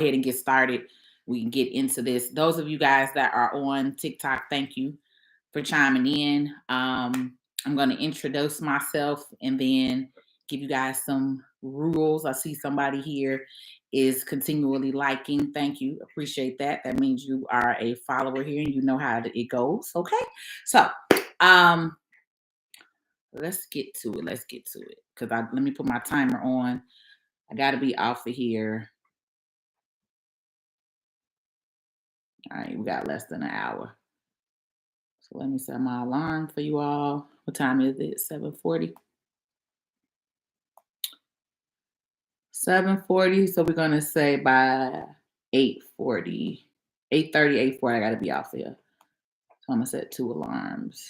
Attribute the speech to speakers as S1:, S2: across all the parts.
S1: ahead and get started. We can get into this. Those of you guys that are on TikTok, thank you for chiming in. I'm going to introduce myself and then give you guys some rules. I see somebody here is continually liking. Thank you. Appreciate that. That means you are a follower here and you know how it goes. Okay. So, um, let's get to it. Let's get to it. Let me put my timer on. I got to be off of here. All right, we got less than an hour. So let me set my alarm for you all. What time is it? 7:40. 7:40. So we're gonna say by 8:40, 8:30, 8:40. I gotta be off here. So I'm gonna set 2 alarms.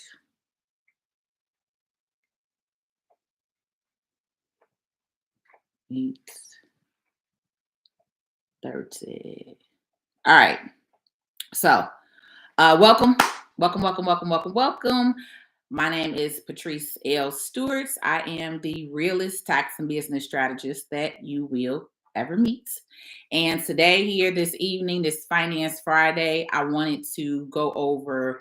S1: 8:30. All right. So welcome. Welcome. My name is Patrice L. Stewart. I am the realest tax and business strategist that you will ever meet. And today, here this evening, this Finance Friday, I wanted to go over.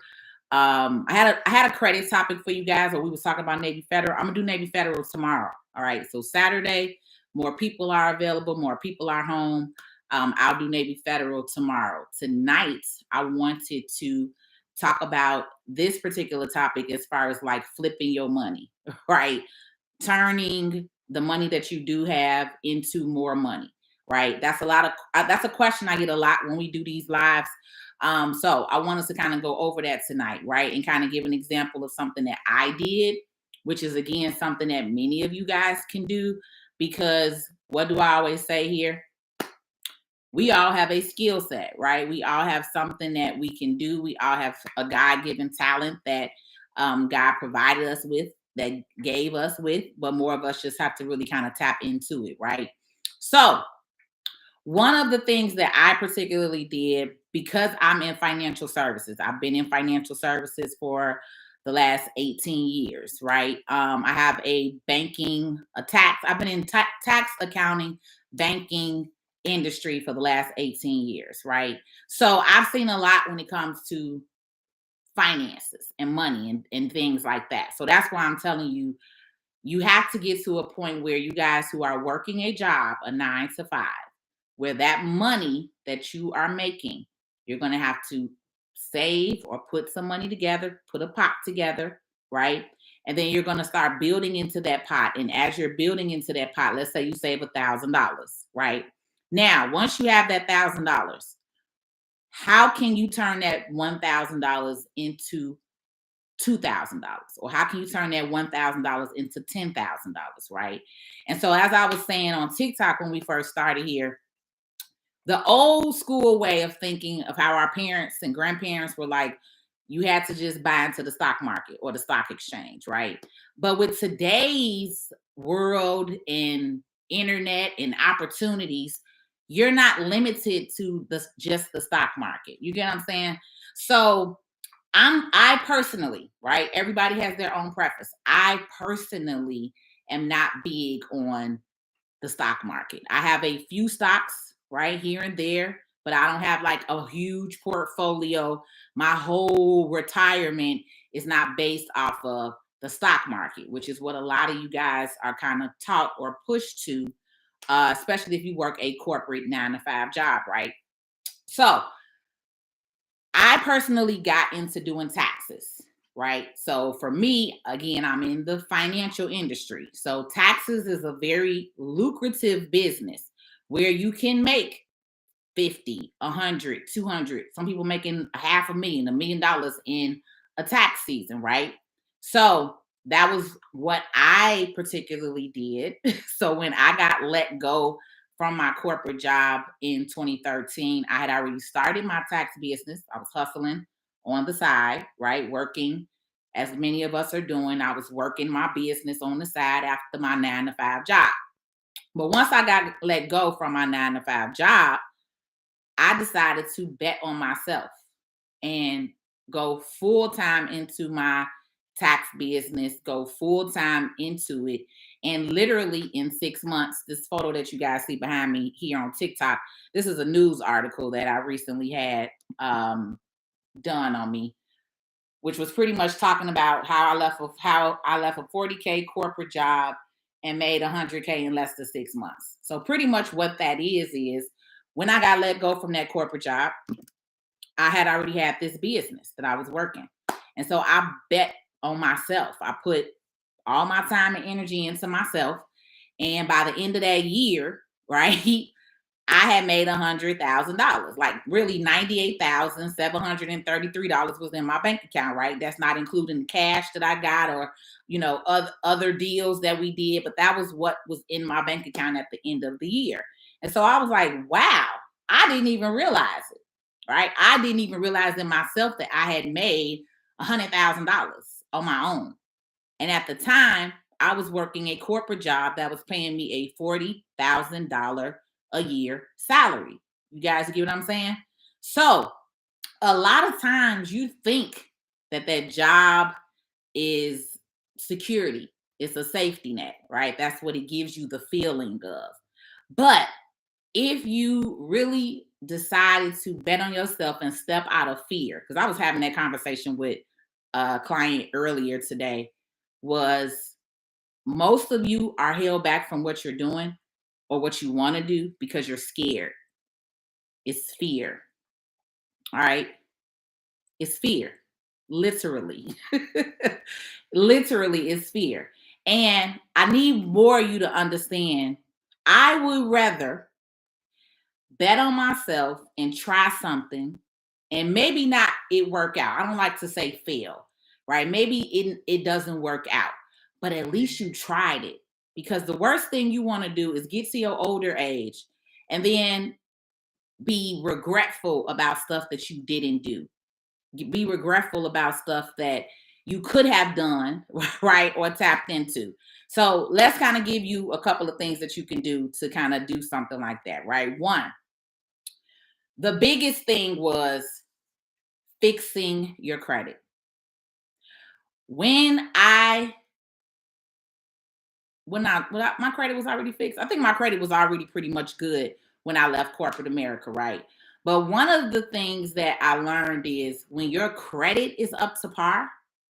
S1: I had a credit topic for you guys, or we was talking about Navy Federal. I'm gonna do Navy Federal tomorrow. All right. So Saturday, more people are available, more people are home. I'll do Navy Federal tomorrow. Tonight, I wanted to talk about this particular topic as far as like flipping your money, right? Turning the money that you do have into more money, right? That's a question I get a lot when we do these lives. So I want us to kind of go over that tonight, right? And kind of give an example of something that I did, which is again something that many of you guys can do, because what do I always say here? We all have a skill set, right? We all have something that we can do. We all have a God-given talent that God provided us with, that gave us with, but more of us just have to really kind of tap into it, right? So one of the things that I particularly did, because I'm in financial services, I've been in financial services for the last 18 years, right? I have a tax, I've been in tax, accounting, banking industry for the last 18 years, right? So I've seen a lot when it comes to finances and money and things like that. So that's why I'm telling you, you have to get to a point where you guys who are working a job, a 9 to 5, where that money that you are making, you're going to have to save or put some money together, put a pot together, right? And then you're going to start building into that pot. And as you're building into that pot, let's say you save $1,000, right? Now, once you have that $1,000, how can you turn that $1,000 into $2,000? Or how can you turn that $1,000 into $10,000, right? And so, as I was saying on TikTok when we first started here, the old school way of thinking of how our parents and grandparents were like, you had to just buy into the stock market or the stock exchange, right? But with today's world and internet and opportunities, you're not limited to just the stock market. You get what I'm saying? So I personally, right? Everybody has their own preference. I personally am not big on the stock market. I have a few stocks right here and there, but I don't have like a huge portfolio. My whole retirement is not based off of the stock market, which is what a lot of you guys are kind of taught or pushed to, especially if you work a corporate 9 to 5 job, right? So I personally got into doing taxes, right? So for me, again, I'm in the financial industry. So taxes is a very lucrative business where you can make 50, 100, 200, some people making $500,000, $1 million in a tax season, right? So that was what I particularly did. So when I got let go from my corporate job in 2013, I had already started my tax business. I was hustling on the side, right? Working as many of us are doing. I was working my business on the side after my 9 to 5 job. But once I got let go from my 9 to 5 job, I decided to bet on myself and go full time into my tax business, go full time into it. And literally in 6 months, this photo that you guys see behind me here on TikTok, this is a news article that I recently had done on me, which was pretty much talking about how I left a 40K corporate job and made 100K in less than 6 months. So pretty much what that is when I got let go from that corporate job, I had already had this business that I was working. And so I bet on myself. I put all my time and energy into myself. And by the end of that year, right, I had made $100,000. Like really $98,733 was in my bank account, right? That's not including the cash that I got or, other deals that we did, but that was what was in my bank account at the end of the year. And so I was like, wow, I didn't even realize it, right? I didn't even realize in myself that I had made $100,000 on my own. And at the time, I was working a corporate job that was paying me a $40,000 a year salary. You guys get what I'm saying? So a lot of times you think that job is security. It's a safety net, right? That's what it gives you the feeling of. But if you really decided to bet on yourself and step out of fear, because I was having that conversation with a client earlier today, was most of you are held back from what you're doing or what you want to do because you're scared. It's fear. All right. It's fear. Literally. Literally, it's fear. And I need more of you to understand. I would rather bet on myself and try something and maybe not it work out. I don't like to say fail, right? Maybe it doesn't work out, but at least you tried it. Because the worst thing you want to do is get to your older age and then be regretful about stuff that you didn't do. Be regretful about stuff that you could have done, right? Or tapped into. So let's kind of give you a couple of things that you can do to kind of do something like that, right? One, the biggest thing was fixing your credit. When my credit was already fixed. I think my credit was already pretty much good when I left corporate America, right? But one of the things that I learned is when your credit is up to par,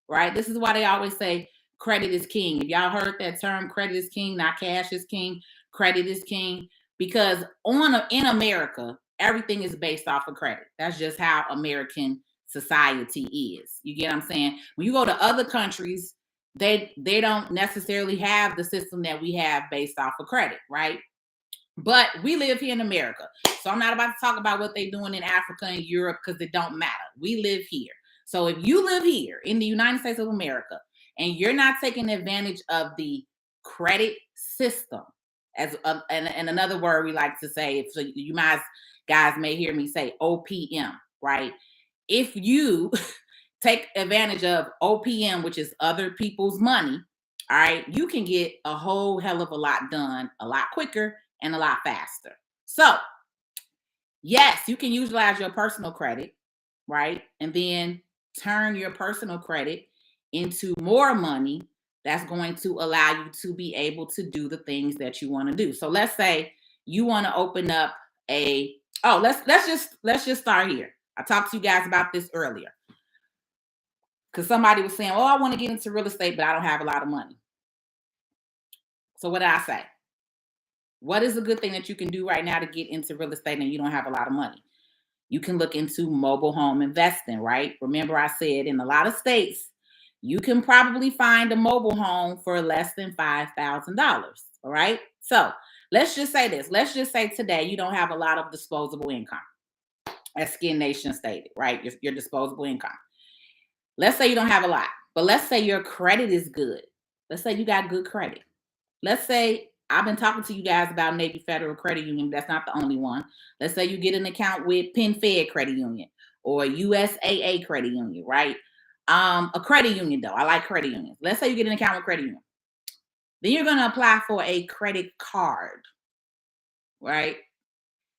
S1: right? This is why they always say credit is king. If y'all heard that term, credit is king, not cash is king, credit is king. Because in America, everything is based off of credit. That's just how American society is. You get what I'm saying? When you go to other countries, they don't necessarily have the system that we have based off of credit, right? But we live here in America. So I'm not about to talk about what they're doing in Africa and Europe because it don't matter. We live here. So if you live here in the United States of America and you're not taking advantage of the credit system, as and another word we like to say, so you guys may hear me say OPM, right? If you take advantage of OPM, which is other people's money, all right, you can get a whole hell of a lot done a lot quicker and a lot faster. So, yes, you can utilize your personal credit, right? And then turn your personal credit into more money that's going to allow you to be able to do the things that you want to do. So let's say you want to open up let's just start here. I talked to you guys about this earlier. Because somebody was saying, oh, I want to get into real estate, but I don't have a lot of money. So what did I say? What is a good thing that you can do right now to get into real estate and you don't have a lot of money? You can look into mobile home investing, right? Remember I said in a lot of states, you can probably find a mobile home for less than $5,000, all right? So let's just say this. Let's just say today you don't have a lot of disposable income, as Skin Nation stated, right? Your disposable income. Let's say you don't have a lot, but let's say your credit is good. Let's say you got good credit. Let's say I've been talking to you guys about Navy Federal Credit Union. That's not the only one. Let's say you get an account with Penn Fed Credit Union or USAA Credit Union, right? A credit union though. I like credit unions. Let's say you get an account with credit union. Then you're going to apply for a credit card, right?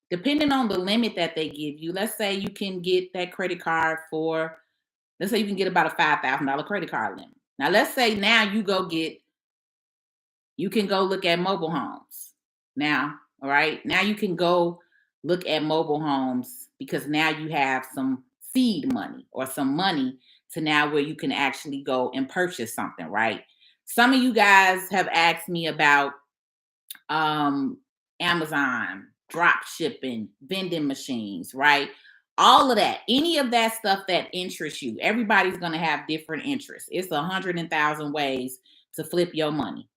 S1: Depending on the limit that they give you, let's say you can get that credit card for, let's say you can get about a $5,000 credit card limit. Now, let's say now you can go look at mobile homes now. All right. Now you can go look at mobile homes because now you have some seed money or some money to now where you can actually go and purchase something, right? Some of you guys have asked me about um Amazon, drop shipping, vending machines, right? All of that, any of that stuff that interests you, everybody's going to have different interests. It's 100,000 ways to flip your money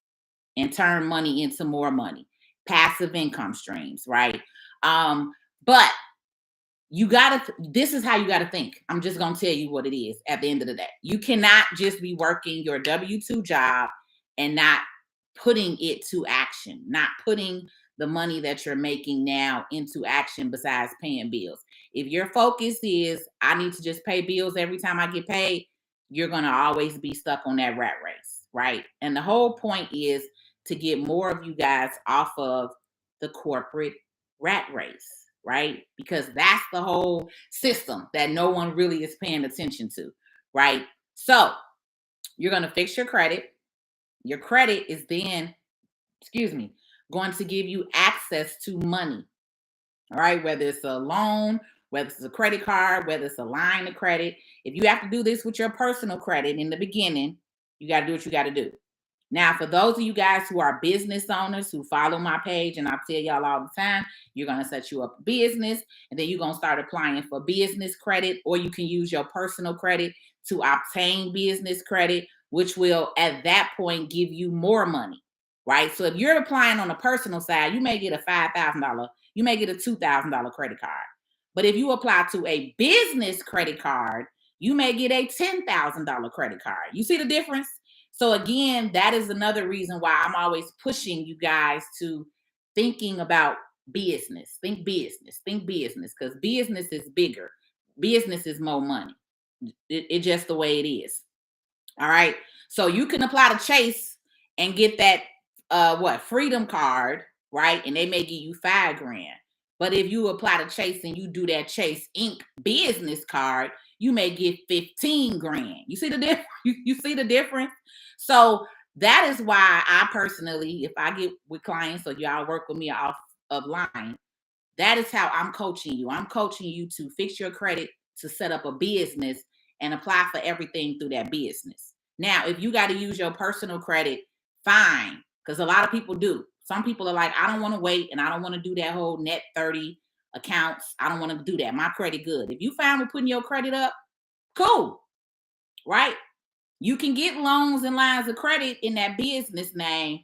S1: and turn money into more money, passive income streams, right? But this is how you gotta think. I'm just gonna tell you what it is at the end of the day. You cannot just be working your W-2 job and not putting it to action, not putting the money that you're making now into action besides paying bills. If your focus is, I need to just pay bills every time I get paid, you're gonna always be stuck on that rat race, right? And the whole point is to get more of you guys off of the corporate rat race, right? Because that's the whole system that no one really is paying attention to, right? So you're going to fix your credit. Your credit is then, going to give you access to money, all right? Whether it's a loan, whether it's a credit card, whether it's a line of credit. If you have to do this with your personal credit in the beginning, you got to do what you got to do. Now, for those of you guys who are business owners who follow my page, and I tell y'all all the time, you're going to set you up a business, and then you're going to start applying for business credit, or you can use your personal credit to obtain business credit, which will at that point give you more money, right? So if you're applying on the personal side, you may get a $5,000, you may get a $2,000 credit card. But if you apply to a business credit card, you may get a $10,000 credit card. You see the difference? So again, that is another reason why I'm always pushing you guys to thinking about business. Think business, because business is bigger. Business is more money. It's just the way it is. All right. So you can apply to Chase and get that freedom card, right? And they may give you $5,000. But if you apply to Chase and you do that Chase Inc. business card, you may get 15 grand. You see the difference? You see the difference? So that is why I personally, if I get with clients or y'all work with me off of line, that is how I'm coaching you. I'm coaching you to fix your credit, to set up a business and apply for everything through that business. Now, if you got to use your personal credit, fine, because a lot of people do. Some people are like, I don't want to wait and I don't want to do that whole net 30 accounts. I don't want to do that. My credit good. If you fine with putting your credit up, cool, right? You can get loans and lines of credit in that business name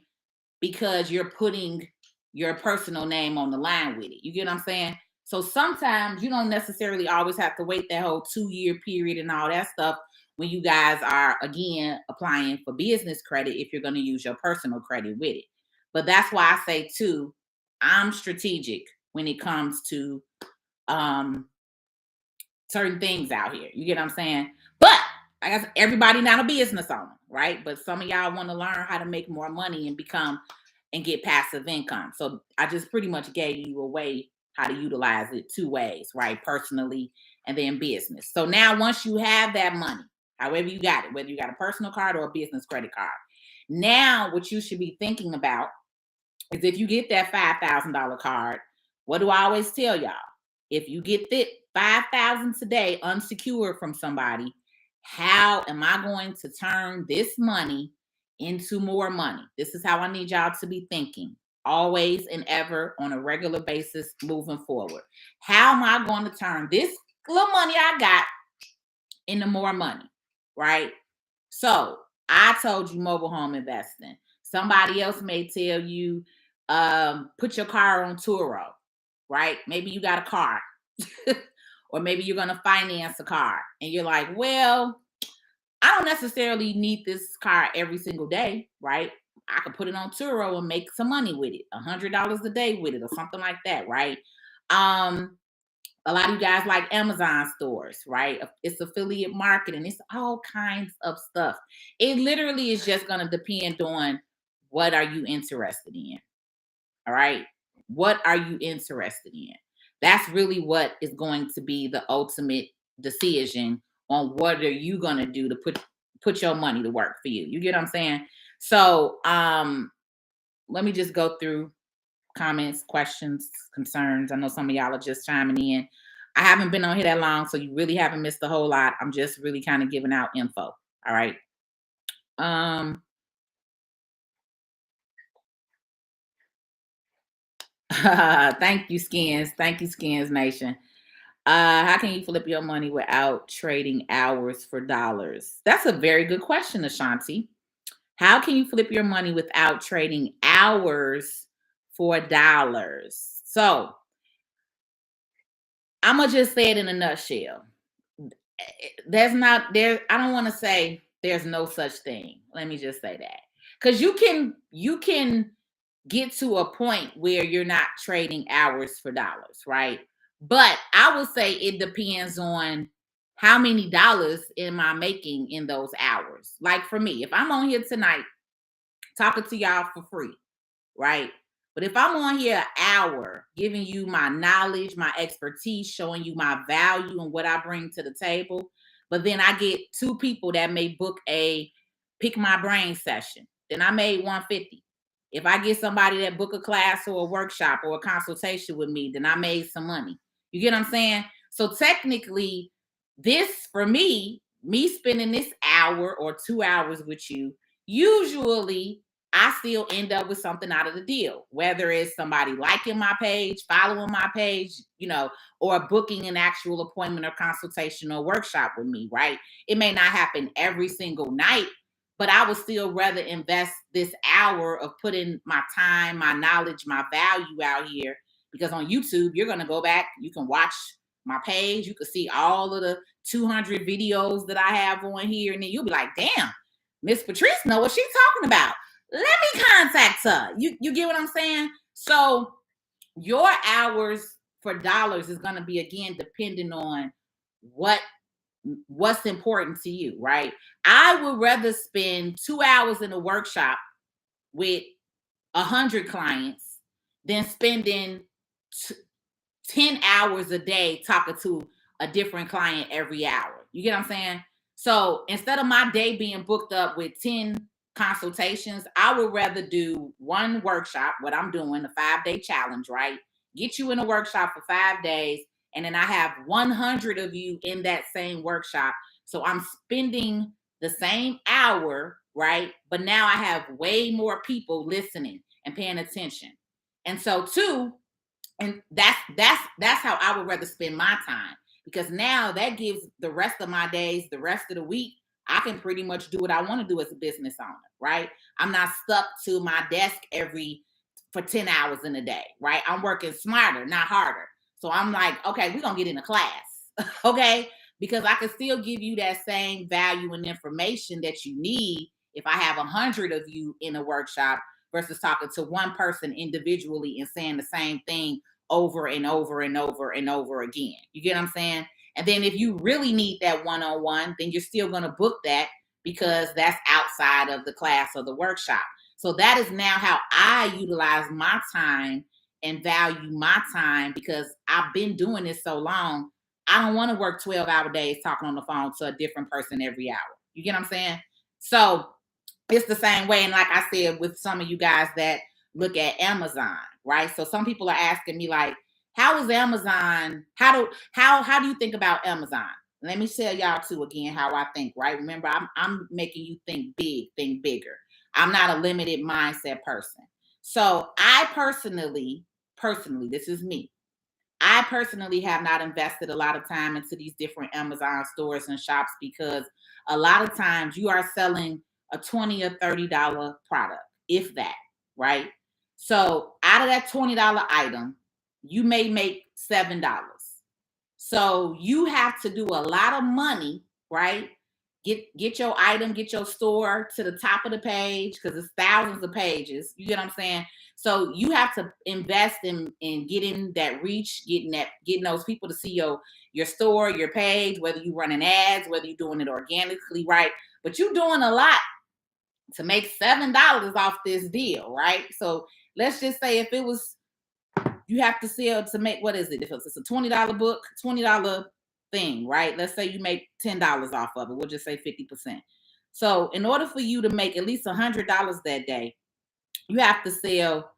S1: because you're putting your personal name on the line with it. You get what I'm saying? So sometimes you don't necessarily always have to wait that whole 2-year period and all that stuff when you guys are, again, applying for business credit if you're going to use your personal credit with it. But that's why I say, too, I'm strategic when it comes to certain things out here. You get what I'm saying? But I guess everybody not a business owner, right? But some of y'all want to learn how to make more money and get passive income. So I just pretty much gave you a way how to utilize it 2 ways, right? Personally and then business. So now once you have that money, however you got it, whether you got a personal card or a business credit card, now what you should be thinking about is if you get that $5,000 card, what do I always tell y'all? If you get that $5,000 today unsecured from somebody, how am I going to turn this money into more money? This is how I need y'all to be thinking always and ever on a regular basis moving forward. How am I going to turn this little money I got into more money, right? So I told you mobile home investing. Somebody else may tell you put your car on Turo, right? Maybe you got a car or maybe you're going to finance a car and you're like, well, I don't necessarily need this car every single day, right? I could put it on Turo and make some money with it, $100 a day with it or something like that, right? A lot of you guys like Amazon stores, right? It's affiliate marketing. It's all kinds of stuff. It literally is just going to depend on what are you interested in, all right? What are you interested in? That's really what is going to be the ultimate decision on what are you going to do to put your money to work for you. You get what I'm saying? So let me just go through comments, questions, concerns. I know some of y'all are just chiming in. I haven't been on here that long, so you really haven't missed a whole lot. I'm just really kind of giving out info. All right. Thank you, Skins. Thank you, Skins Nation. How can you flip your money without trading hours for dollars? That's a very good question, Ashanti. How can you flip your money without trading hours for dollars? So I'm gonna just say it in a nutshell. There's not there. I don't want to say there's no such thing. Let me just say that because you can get to a point where you're not trading hours for dollars, right? But I would say it depends on how many dollars am I making in those hours. Like for me, if I'm on here tonight talking to y'all for free, right? But if I'm on here an hour giving you my knowledge, my expertise, showing you my value and what I bring to the table, but then I get two people that may book a pick my brain session, then I made 150. If I get somebody that book a class or a workshop or a consultation with me, then I made some money. You get what I'm saying? So technically, this for me spending this hour or 2 hours with you, usually I still end up with something out of the deal, whether it's somebody liking my page, following my page, or booking an actual appointment or consultation or workshop with me, right? It may not happen every single night, but I would still rather invest this hour of putting my time, my knowledge, my value out here because on YouTube, you're going to go back, you can watch my page, you can see all of the 200 videos that I have on here, and then you'll be like, damn, Miss Patrice know what she's talking about. Let me contact her. You get what I'm saying? So your hours for dollars is going to be again depending on what's important to you, right? I would rather spend 2 hours in a workshop with 100 clients than spending 10 hours a day talking to a different client every hour. You get what I'm saying? So instead of my day being booked up with 10 consultations, I would rather do one workshop, what I'm doing, a 5-day challenge, right? Get you in a workshop for 5 days, and then I have 100 of you in that same workshop. So I'm spending the same hour, right? But now I have way more people listening and paying attention. And so, two, and that's how I would rather spend my time, because now that gives the rest of my days, the rest of the week, I can pretty much do what I want to do as a business owner, right? I'm not stuck to my desk for 10 hours in a day, right? I'm working smarter, not harder. So I'm like, okay, we're gonna get in a class. Okay, because I can still give you that same value and information that you need if I have 100 of you in a workshop versus talking to one person individually and saying the same thing over and over and over and over again. You get what I'm saying? And then if you really need that one-on-one, then you're still going to book that because that's outside of the class or the workshop. So that is now how I utilize my time and value my time, because I've been doing this so long. I don't want to work 12-hour days talking on the phone to a different person every hour. You get what I'm saying? So it's the same way. And like I said, with some of you guys that look at Amazon, right? So some people are asking me like, how is Amazon? How do you think about Amazon? Let me tell y'all too again how I think, right? Remember, I'm making you think big, think bigger. I'm not a limited mindset person. So I personally, this is me. I personally have not invested a lot of time into these different Amazon stores and shops because a lot of times you are selling a $20 or $30 product, if that, right? So out of that $20 item, you may make $7. So you have to do a lot of money, right? Get your item, get your store to the top of the page, because it's thousands of pages. You get what I'm saying? So you have to invest in getting that reach, getting those people to see your store, your page, whether you're running ads, whether you're doing it organically, right? But you're doing a lot to make $7 off this deal, right? So let's just say if it was, you have to sell to make, what is it? If it's a $20 book, $20 thing, right? Let's say you make $10 off of it. We'll just say 50%. So in order for you to make at least $100 that day, you have to sell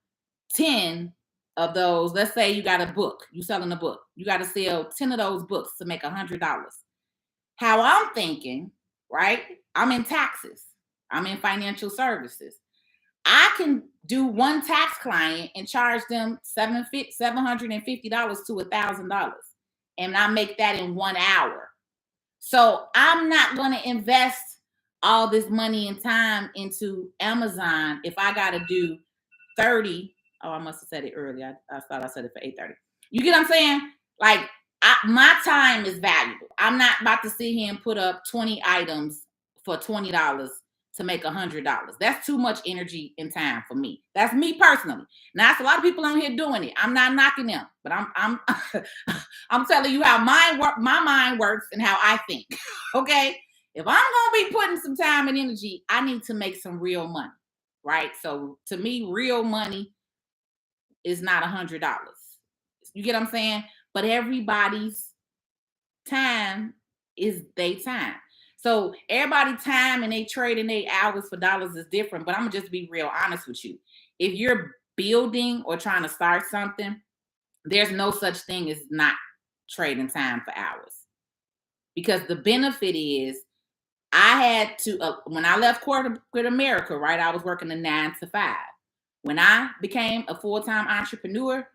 S1: 10 of those. Let's say you got a book, you selling a book. You got to sell 10 of those books to make $100. How I'm thinking, right? I'm in taxes. I'm in financial services. I can do one tax client and charge them $750 to $1,000, and I make that in 1 hour. So I'm not going to invest all this money and time into Amazon if I got to do 30. Oh, I must have said it earlier. I thought I said it for 8:30. You get what I'm saying? Like, my time is valuable. I'm not about to sit here and put up 20 items for $20 to make $100. That's too much energy and time for me. That's me personally. Now, that's a lot of people on here doing it. I'm not knocking them, but I'm I'm telling you how my mind works and how I think. Okay, if I'm gonna be putting some time and energy, I need to make some real money, right? So to me, real money is not $100. You get what I'm saying? But everybody's time is their time. So everybody time and they trading their hours for dollars is different. But I'm gonna just be real honest with you. If you're building or trying to start something, there's no such thing as not trading time for hours. Because the benefit is I had to, when I left corporate America, right, I was working a 9 to 5. When I became a full-time entrepreneur,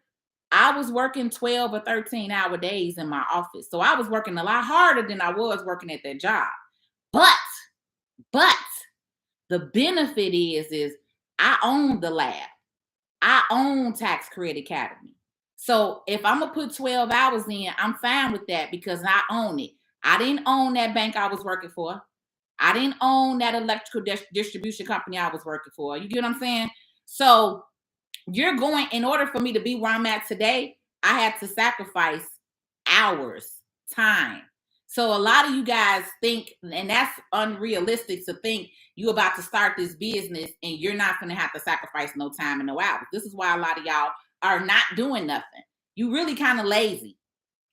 S1: I was working 12 or 13-hour days in my office. So I was working a lot harder than I was working at that job. But the benefit is I own the lab. I own Tax Credit Academy. So if I'm gonna put 12 hours in, I'm fine with that because I own it. I didn't own that bank I was working for. I didn't own that electrical distribution company I was working for. You get what I'm saying? So you're going, in order for me to be where I'm at today, I had to sacrifice hours, time. So a lot of you guys think, and that's unrealistic to think you about to start this business and you're not going to have to sacrifice no time and no hours. This is why a lot of y'all are not doing nothing. You really kind of lazy.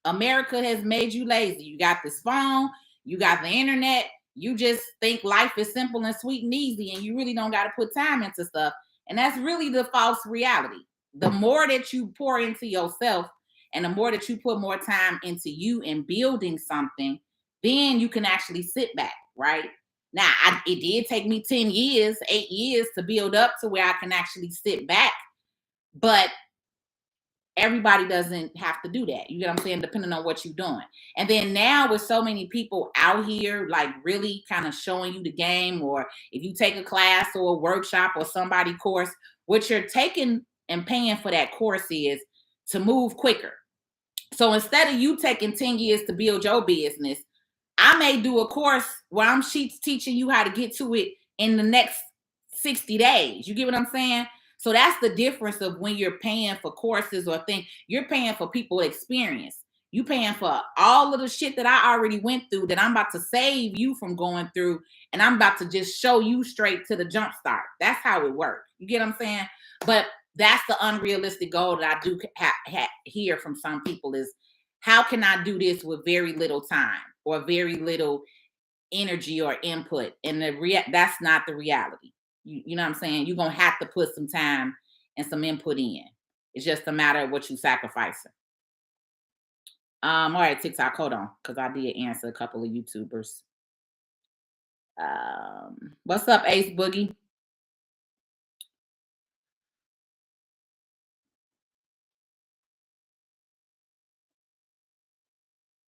S1: America has made you lazy. You got this phone, you got the internet, you just think life is simple and sweet and easy, and you really don't got to put time into stuff. And that's really the false reality. The more that you pour into yourself and the more that you put more time into you and building something, then you can actually sit back, right? Now, it did take me 10 years, 8 years to build up to where I can actually sit back. But everybody doesn't have to do that. You get what I'm saying? Depending on what you're doing. And then now with so many people out here, like really kind of showing you the game, or if you take a class or a workshop or somebody course, what you're taking and paying for that course is to move quicker. So instead of you taking 10 years to build your business, I may do a course where I'm teaching you how to get to it in the next 60 days. You get what I'm saying? So that's the difference of when you're paying for courses or things. You're paying for people experience. You paying for all of the shit that I already went through that I'm about to save you from going through, and I'm about to just show you straight to the jump start. That's how it works. You get what I'm saying? But that's the unrealistic goal that I do hear from some people is, how can I do this with very little time or very little energy or input? And that's not the reality. You know what I'm saying? You're going to have to put some time and some input in. It's just a matter of what you sacrificing. All right, TikTok, hold on, because I did answer a couple of YouTubers. What's up, Ace Boogie?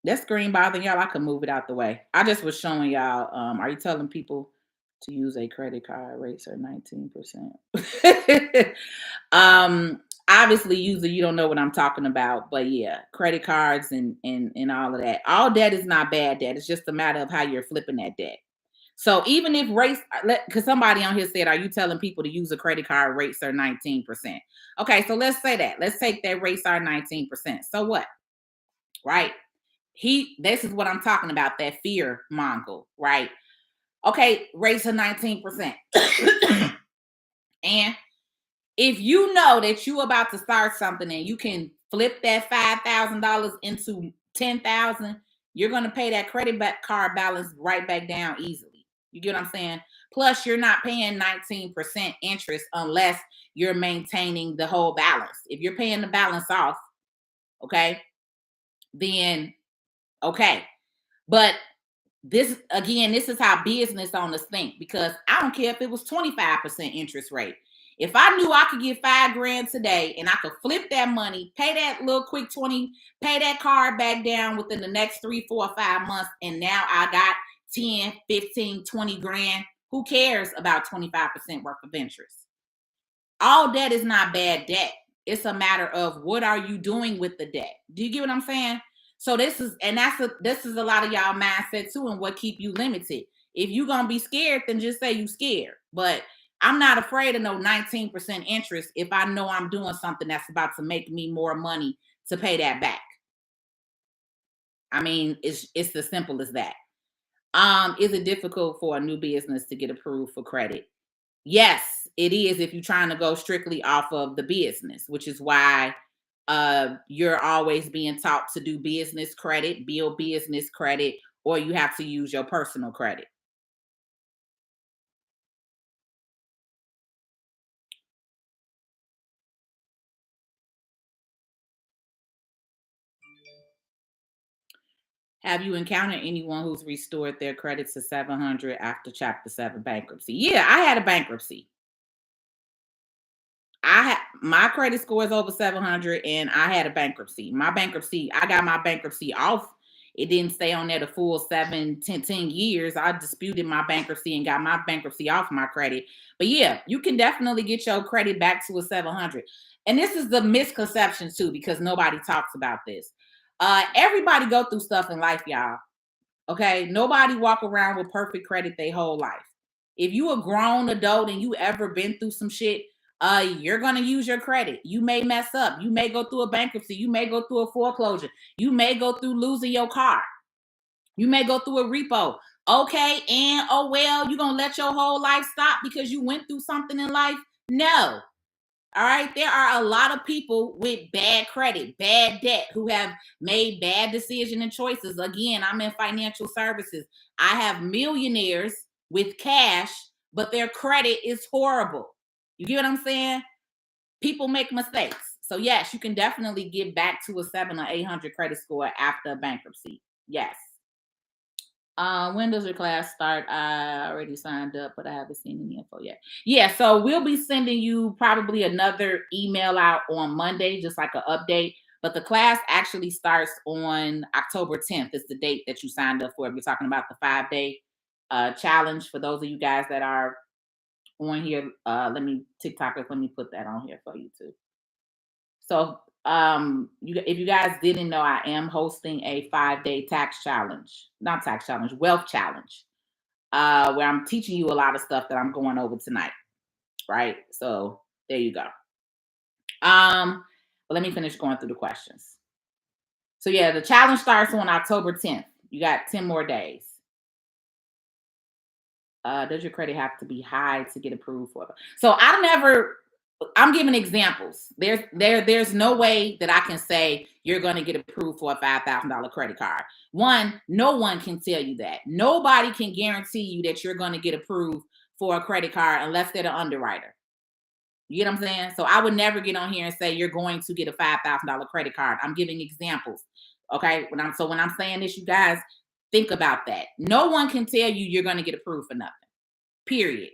S1: That screen bothering y'all? I could move it out the way. I just was showing y'all. Are you telling people to use a credit card? Rates are 19%. Obviously, user, you don't know what I'm talking about, but yeah, credit cards and all of that. All debt is not bad debt. It's just a matter of how you're flipping that debt. So even if rates, because somebody on here said, are you telling people to use a credit card? Rates are 19%. Okay, so let's say that. Let's take that rates are 19%. So what? Right? This is what I'm talking about, that fear mongle, right? Okay, rates are 19%. And if you know that you're about to start something and you can flip that $5,000 into $10,000, you're going to pay that credit card balance right back down easily. You get what I'm saying? Plus, you're not paying 19% interest unless you're maintaining the whole balance. If you're paying the balance off, okay, then okay. But this again, this is how business owners think, because I don't care if it was 25% interest rate. If I knew I could get $5 grand today and I could flip that money, pay that little quick 20, pay that card back down within the next 3, 4, 5 months, and now I got 10, 15, 20 grand, who cares about 25% worth of interest? All debt is not bad debt. It's a matter of what are you doing with the debt. Do you get what I'm saying? So this is a lot of y'all mindset too, and what keep you limited. If you're gonna be scared, then just say you scared. But I'm not afraid of no 19% interest if I know I'm doing something that's about to make me more money to pay that back. I mean, it's as simple as that. Is it difficult for a new business to get approved for credit? Yes, it is, if you're trying to go strictly off of the business, which is why you're always being taught to do business credit, build business credit, or you have to use your personal credit. Have you encountered anyone who's restored their credit to 700 after Chapter 7 bankruptcy? Yeah, I had a bankruptcy. My credit score is over 700 and I had a bankruptcy. I got my bankruptcy off. It didn't stay on there the full 10 years. I disputed my bankruptcy and got my bankruptcy off my credit. But yeah, you can definitely get your credit back to a 700. And this is the misconception too, because nobody talks about this. Everybody go through stuff in life, y'all. Okay, nobody walk around with perfect credit their whole life. If you a grown adult and you ever been through some shit, you're gonna use your credit. You may mess up. You may go through a bankruptcy. You may go through a foreclosure. You may go through losing your car. You may go through a repo. Okay, and oh well, you gonna let your whole life stop because you went through something in life? No. All right. There are a lot of people with bad credit, bad debt, who have made bad decisions and choices. Again, I'm in financial services. I have millionaires with cash, but their credit is horrible. You get what I'm saying? People make mistakes. So, yes, you can definitely get back to a 700 or 800 credit score after bankruptcy. Yes. When does your class start? I already signed up, but I haven't seen any info yet. Yeah, so we'll be sending you probably another email out on Monday, just like an update. But the class actually starts on October 10th. Is the date that you signed up for. If you're talking about the 5-day challenge, for those of you guys that are on here, let me TikTokers, let me put that on here for you too. So if you guys didn't know, I am hosting a 5-day tax challenge, not tax challenge, wealth challenge, where I'm teaching you a lot of stuff that I'm going over tonight. Right. So there you go. But let me finish going through the questions. So yeah, the challenge starts on October 10th. You got 10 more days. Does your credit have to be high to get approved for? So I'm giving examples. There's no way that I can say you're going to get approved for a $5,000 credit card. One, no one can tell you that. Nobody can guarantee you that you're going to get approved for a credit card unless they're the underwriter. You get what I'm saying? So I would never get on here and say you're going to get a $5,000 credit card. I'm giving examples. Okay. When I'm saying this, you guys think about that. No one can tell you you're going to get approved for nothing. Period.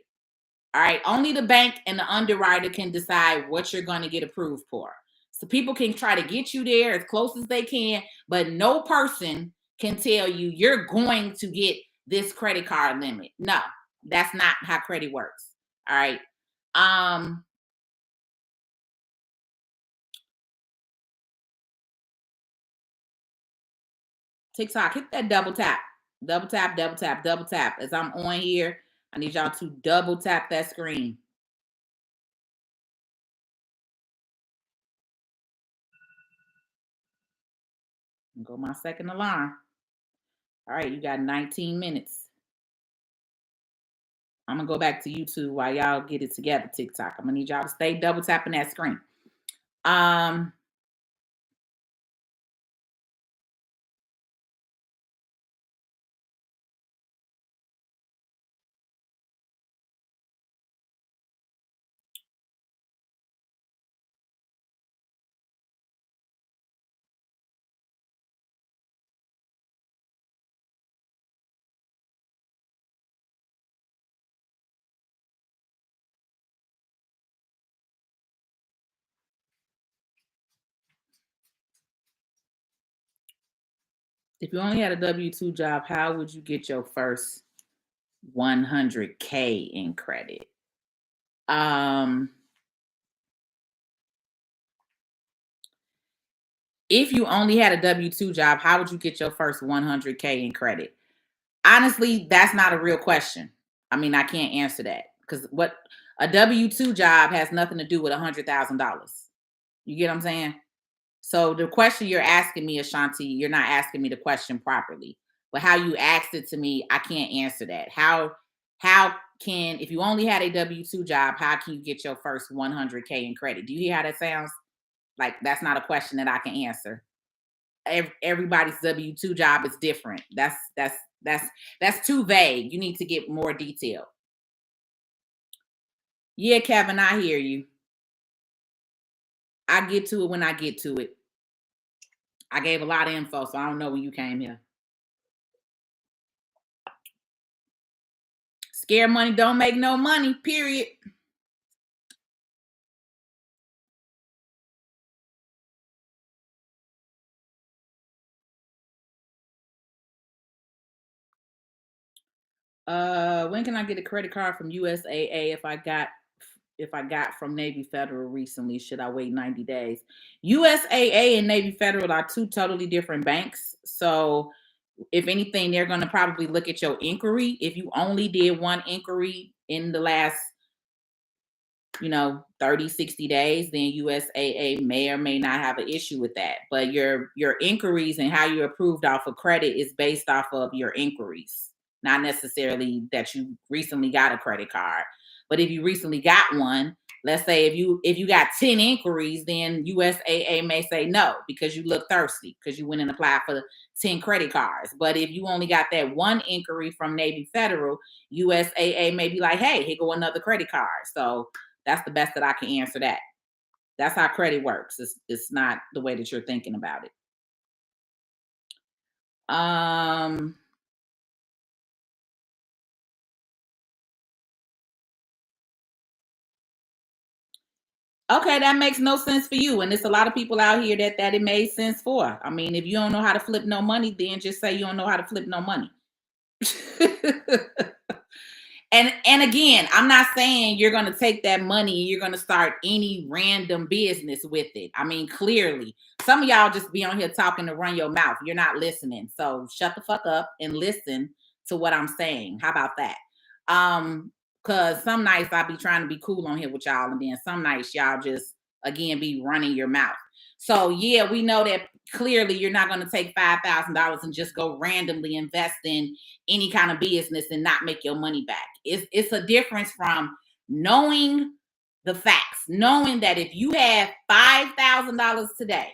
S1: All right. Only the bank and the underwriter can decide what you're going to get approved for. So people can try to get you there as close as they can, but no person can tell you you're going to get this credit card limit. No, that's not how credit works. All right. TikTok, hit that double tap. Double tap, double tap, double tap. As I'm on here, I need y'all to double tap that screen. Go my second alarm. All right, you got 19 minutes. I'm gonna go back to YouTube while y'all get it together. TikTok. I'm gonna need y'all to stay double tapping that screen. Um, If you only had a W-2 job, how would you get your first 100K in credit? If you only had a W-2 job, how would you get your first 100K in credit? Honestly, that's not a real question. I mean, I can't answer that because what a W-2 job has nothing to do with $100,000. You get what I'm saying? So the question you're asking me, Ashanti, you're not asking me the question properly. But how you asked it to me, I can't answer that. How can, if you only had a W-2 job, how can you get your first 100K in credit? Do you hear how that sounds? Like that's not a question that I can answer. Everybody's W-2 job is different. That's too vague. You need to get more detail. Yeah, Kevin, I hear you. I get to it when I get to it. I gave a lot of info, so I don't know when you came here. Scare money don't make no money, period. When can I get a credit card from USAA if I got from Navy Federal recently? Should I wait 90 days? USAA and Navy Federal are two totally different banks. So if anything, they're going to probably look at your inquiry. If you only did one inquiry in the last 30, 60 days, then USAA may or may not have an issue with that. But your inquiries and how you're approved off of credit is based off of your inquiries, not necessarily that you recently got a credit card. But if you recently got one, let's say if you got 10 inquiries, then USAA may say no because you look thirsty because you went and applied for 10 credit cards. But if you only got that one inquiry from Navy Federal, USAA may be like, hey, here go another credit card. So that's the best that I can answer that. That's how credit works. It's not the way that you're thinking about it. Okay, that makes no sense for you. And there's a lot of people out here that it made sense for. I mean, if you don't know how to flip no money, then just say you don't know how to flip no money. And again, I'm not saying you're going to take that money and you're going to start any random business with it. I mean, clearly, some of y'all just be on here talking to run your mouth. You're not listening. So shut the fuck up and listen to what I'm saying. How about that? Because some nights I be trying to be cool on here with y'all, and then some nights y'all just again be running your mouth. So yeah, we know that clearly you're not going to take $5,000 and just go randomly invest in any kind of business and not make your money back. It's a difference from knowing the facts, knowing that if you have $5,000 today,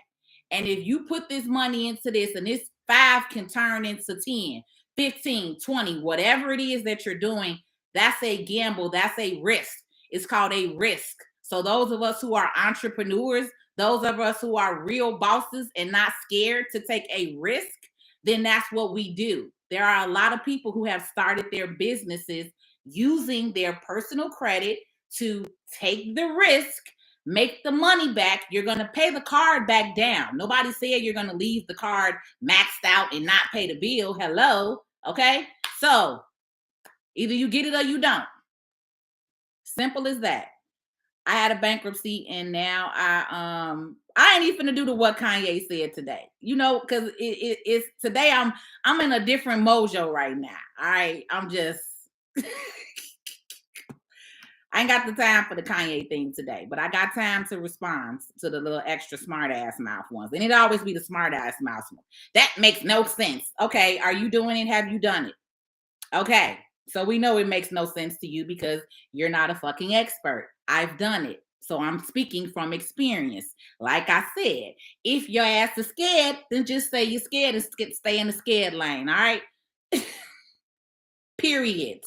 S1: and if you put this money into this, and this 5 can turn into 10, 15, 20, whatever it is that you're doing, that's a gamble, that's a risk. It's called a risk. So those of us who are entrepreneurs, those of us who are real bosses and not scared to take a risk, then that's what we do. There are a lot of people who have started their businesses using their personal credit to take the risk, make the money back. You're going to pay the card back down. Nobody said you're going to leave the card maxed out and not pay the bill. Hello. Okay. So either you get it or you don't. Simple as that. I had a bankruptcy and now I ain't even gonna do the what Kanye said today. Because it's today I'm in a different mojo right now. All right. I'm just I ain't got the time for the Kanye thing today, but I got time to respond to the little extra smart ass mouth ones. And it always be the smart ass mouth one. That makes no sense. Okay, are you doing it? Have you done it? Okay. So we know it makes no sense to you because you're not a fucking expert. I've done it. So I'm speaking from experience. Like I said, if your ass is scared, then just say you're scared and stay in the scared lane. All right. Period.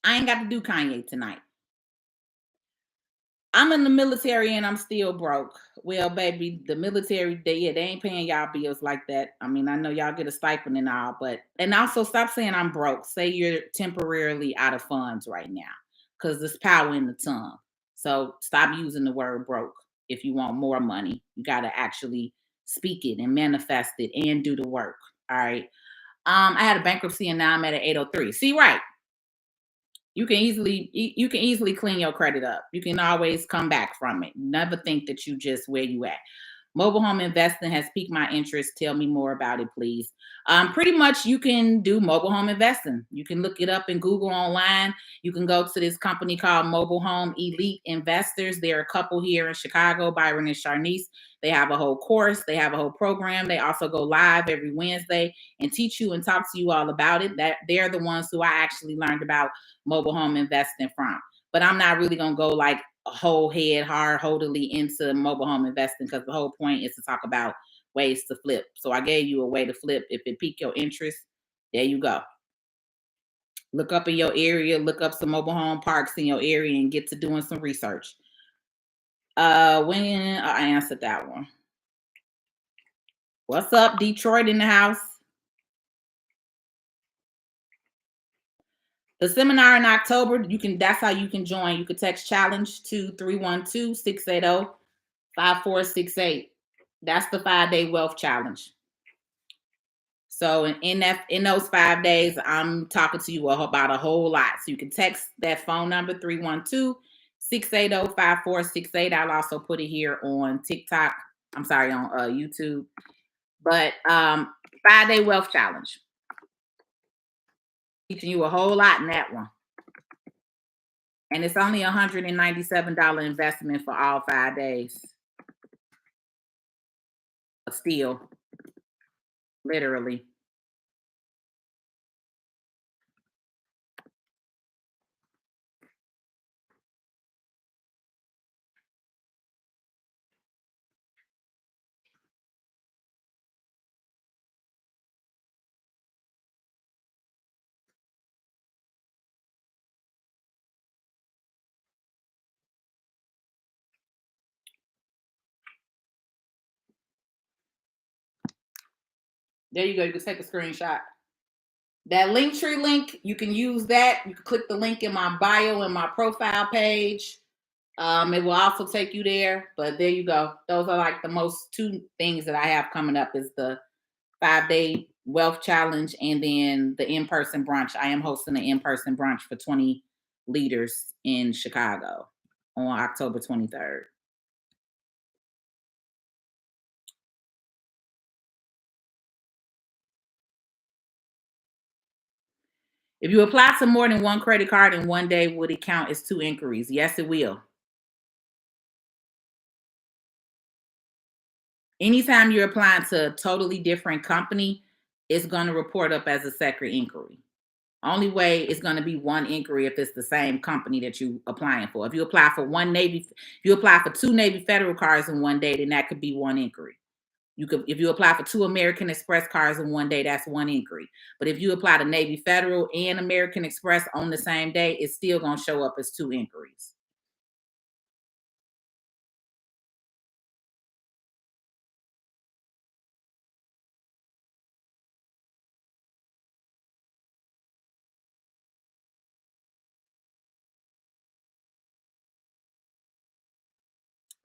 S1: I ain't got to do Kanye tonight. I'm in the military and I'm still broke. Well, baby, the military, they ain't paying y'all bills like that. I mean, I know y'all get a stipend and all, and also stop saying I'm broke. Say you're temporarily out of funds right now because there's power in the tongue. So stop using the word broke. If you want more money, you got to actually speak it and manifest it and do the work. All right. I had a bankruptcy and now I'm at an 803. See, right. You can easily clean your credit up. You can always come back from it. Never think that you just where you at. Mobile home investing has piqued my interest. Tell me more about it, please. Pretty much, you can do mobile home investing. You can look it up in Google online. You can go to this company called Mobile Home Elite Investors. There are a couple here in Chicago, Byron and Charnice. They have a whole course. They have a whole program. They also go live every Wednesday and teach you and talk to you all about it. That they're the ones who I actually learned about mobile home investing from. But I'm not really gonna go like a whole head hard heartedly into mobile home investing because the whole point is to talk about ways to flip. So I gave you a way to flip. If it piqued your interest, there you go. Look up in your area, look up some mobile home parks in your area and get to doing some research. When I answered that one. What's up, Detroit in the house? The seminar in October, that's how you can join. You could text challenge to 312-680-5468. That's the 5-day wealth challenge. So in those 5 days, I'm talking to you about a whole lot. So you can text that phone number 312-680-5468. I'll also put it here on TikTok. I'm sorry, on YouTube. But 5-day wealth challenge. Teaching you a whole lot in that one. And it's only $197 investment for all 5 days. Still, literally. There you go. You can take a screenshot. That Linktree link, you can use that. You can click the link in my bio and my profile page. It will also take you there. But there you go. Those are like the most two things that I have coming up is the 5-day wealth challenge and then the in-person brunch. I am hosting an in-person brunch for 20 leaders in Chicago on October 23rd. If you apply to more than one credit card in one day, would it count as 2 inquiries? Yes, it will. Anytime you're applying to a totally different company, it's going to report up as a second inquiry. Only way it's going to be one inquiry if it's the same company that you applying for. If you apply for if you apply for 2 Navy Federal cards in one day, then that could be one inquiry. If you apply for 2 American Express cards in one day, that's one inquiry. But if you apply to Navy Federal and American Express on the same day, it's still going to show up as 2 inquiries.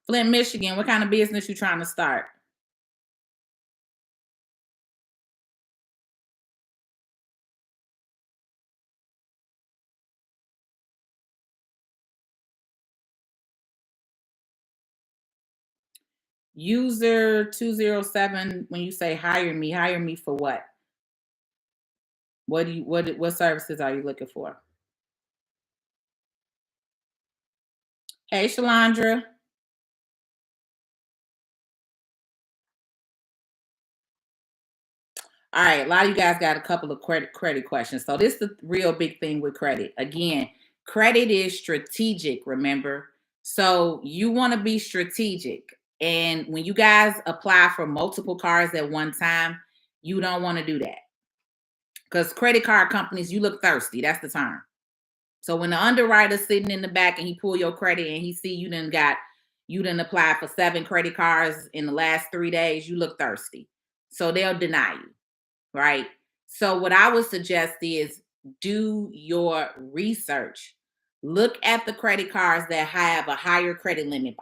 S1: Flint, Michigan, what kind of business you trying to start? User 207, when you say hire me for what? What services are you looking for? Hey, Shalandra. All right, a lot of you guys got a couple of credit questions. So this is the real big thing with credit. Again, credit is strategic, remember? So you want to be strategic. And when you guys apply for multiple cards at one time, you don't want to do that. Because credit card companies, you look thirsty. That's the term. So when the underwriter's sitting in the back and he pull your credit and he see you done applied for 7 credit cards in the last 3 days, you look thirsty. So they'll deny you. Right? So what I would suggest is do your research. Look at the credit cards that have a higher credit limit.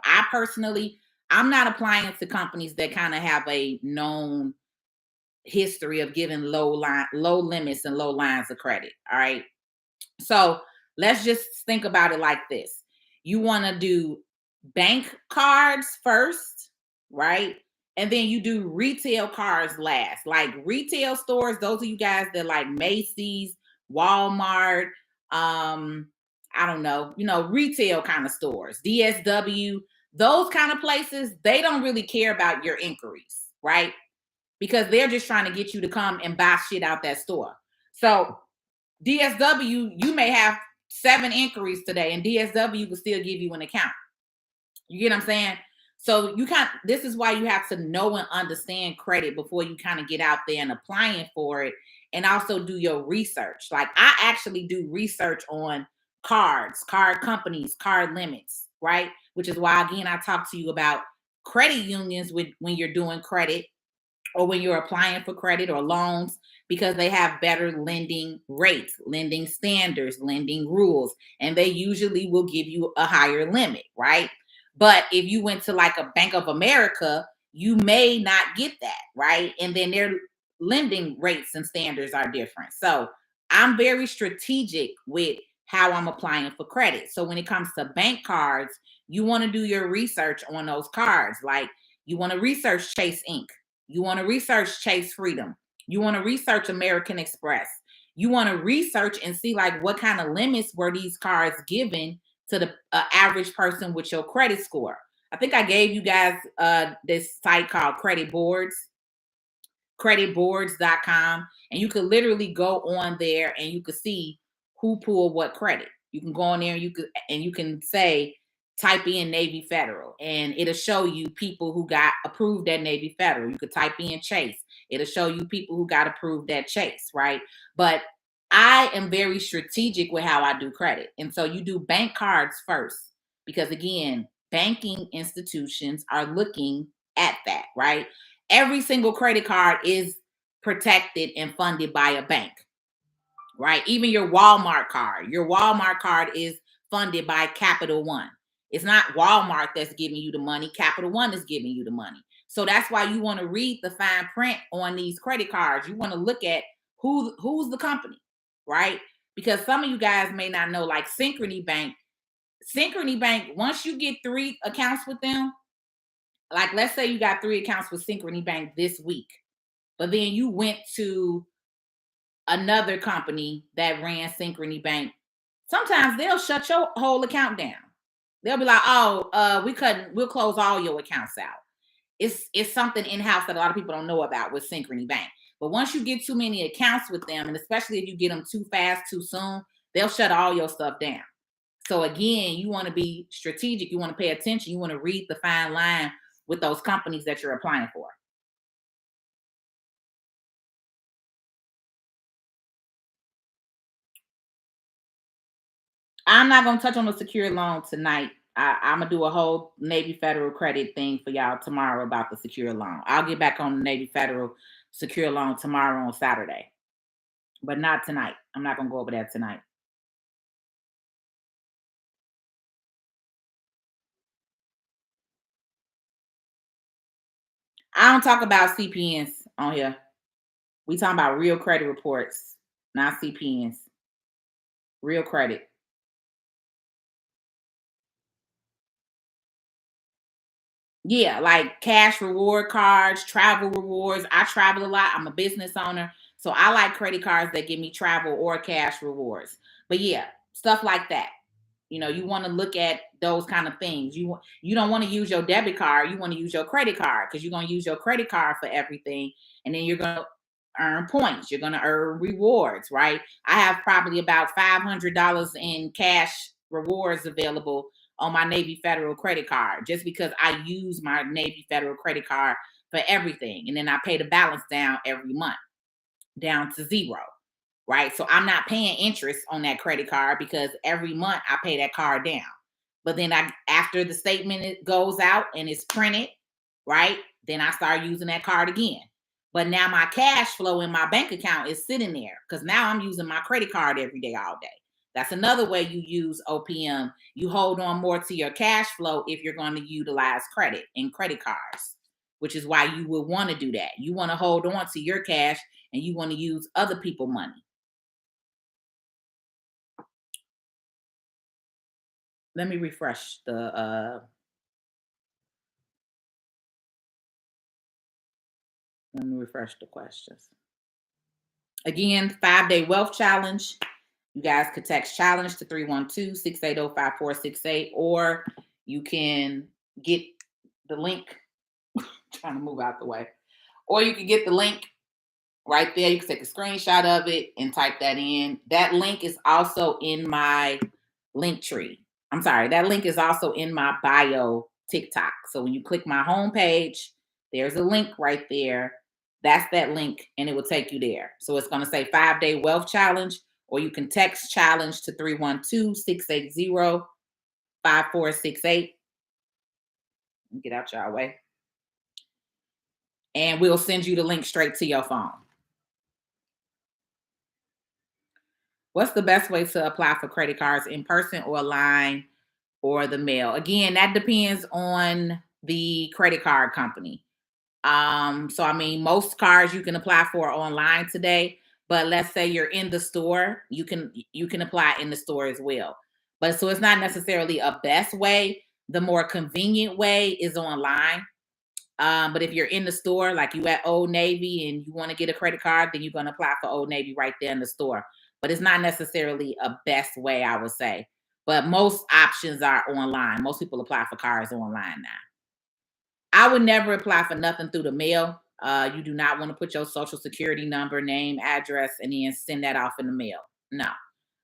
S1: I'm not applying to companies that kind of have a known history of giving low limits and low lines of credit. All right. So let's just think about it like this. You want to do bank cards first, right? And then you do retail cards last. Like retail stores, those of you guys that like Macy's, Walmart, I don't know, retail kind of stores, DSW, those kind of places, they don't really care about your inquiries, right? Because they're just trying to get you to come and buy shit out that store. So DSW, you may have 7 inquiries today, and DSW will still give you an account. You get what I'm saying? So this is why you have to know and understand credit before you kind of get out there and applying for it, and also do your research. Like I actually do research on cards, card companies, card limits, right? Which is why again I talk to you about credit unions when you're doing credit or when you're applying for credit or loans, because they have better lending rates, lending standards, lending rules, and they usually will give you a higher limit, right? But if you went to like a Bank of America, you may not get that, right? And then their lending rates and standards are different. So I'm very strategic with how I'm applying for credit. So when it comes to bank cards, you want to do your research on those cards. Like you want to research Chase Inc. You want to research Chase Freedom. You want to research American Express. You want to research and see like what kind of limits were these cards given to the average person with your credit score. I think I gave you guys this site called creditboards.com, and you could literally go on there and you could see who pulled what credit. You can go on there and you can say type in Navy Federal and it'll show you people who got approved at Navy Federal. You could type in Chase. It'll show you people who got approved at Chase, right? But I am very strategic with how I do credit. And so you do bank cards first because again, banking institutions are looking at that, right? Every single credit card is protected and funded by a bank, right? Even your Walmart card is funded by Capital One. It's not Walmart that's giving you the money. Capital One is giving you the money. So that's why you want to read the fine print on these credit cards. You want to look at who's the company, right? Because some of you guys may not know, like Synchrony Bank, once you get 3 accounts with them, like let's say you got 3 accounts with Synchrony Bank this week, but then you went to another company that ran Synchrony Bank, sometimes they'll shut your whole account down. They'll be like, oh, we'll close all your accounts out. It's something in-house that a lot of people don't know about with Synchrony Bank. But once you get too many accounts with them, and especially if you get them too fast, too soon, they'll shut all your stuff down. So again, you want to be strategic. You want to pay attention. You want to read the fine line with those companies that you're applying for. I'm not going to touch on the secured loan tonight. I'm going to do a whole Navy Federal credit thing for y'all tomorrow about the secured loan. I'll get back on the Navy Federal secured loan tomorrow on Saturday, but not tonight. I'm not going to go over that tonight. I don't talk about CPNs on here. We talking about real credit reports, not CPNs. Real credit. Yeah, like cash reward cards, travel rewards. I travel a lot. I'm a business owner. So I like credit cards that give me travel or cash rewards. But yeah, stuff like that. You want to look at those kind of things. You don't want to use your debit card. You want to use your credit card because you're going to use your credit card for everything. And then you're going to earn points. You're going to earn rewards, right? I have probably about $500 in cash rewards available on my Navy Federal credit card just because I use my Navy Federal credit card for everything. And then I pay the balance down every month, down to 0, right? So I'm not paying interest on that credit card because every month I pay that card down. But then after the statement goes out and it's printed, right? Then I start using that card again. But now my cash flow in my bank account is sitting there because now I'm using my credit card every day, all day. That's another way you use OPM. You hold on more to your cash flow if you're going to utilize credit and credit cards. which is why you would want to do that. You want to hold on to your cash and you want to use other people's money. Let me refresh the questions. Again, 5-day wealth challenge. You guys could text challenge to 312-680-5468, or you can get the link. Trying to move out the way. Or you can get the link right there. You can take a screenshot of it and type that in. That link is also in my link tree. I'm sorry, that link is also in my bio TikTok. So when you click my homepage, there's a link right there. That's that link, and it will take you there. So it's going to say 5-day wealth challenge, or you can text challenge to 312-680-5468. Get out your way. And we'll send you the link straight to your phone. What's the best way to apply for credit cards, in person or online or the mail? Again, that depends on the credit card company. So I mean, most cards you can apply for online today, but let's say you're in the store, you can apply in the store as well. But so it's not necessarily a best way. The more convenient way is online. But if you're in the store, like you at Old Navy and you want to get a credit card, then you're going to apply for Old Navy right there in the store. But it's not necessarily a best way, I would say. But most options are online. Most people apply for cards online now. I would never apply for nothing through the mail. You do not want to put your social security number, name, address, and then send that off in the mail. No.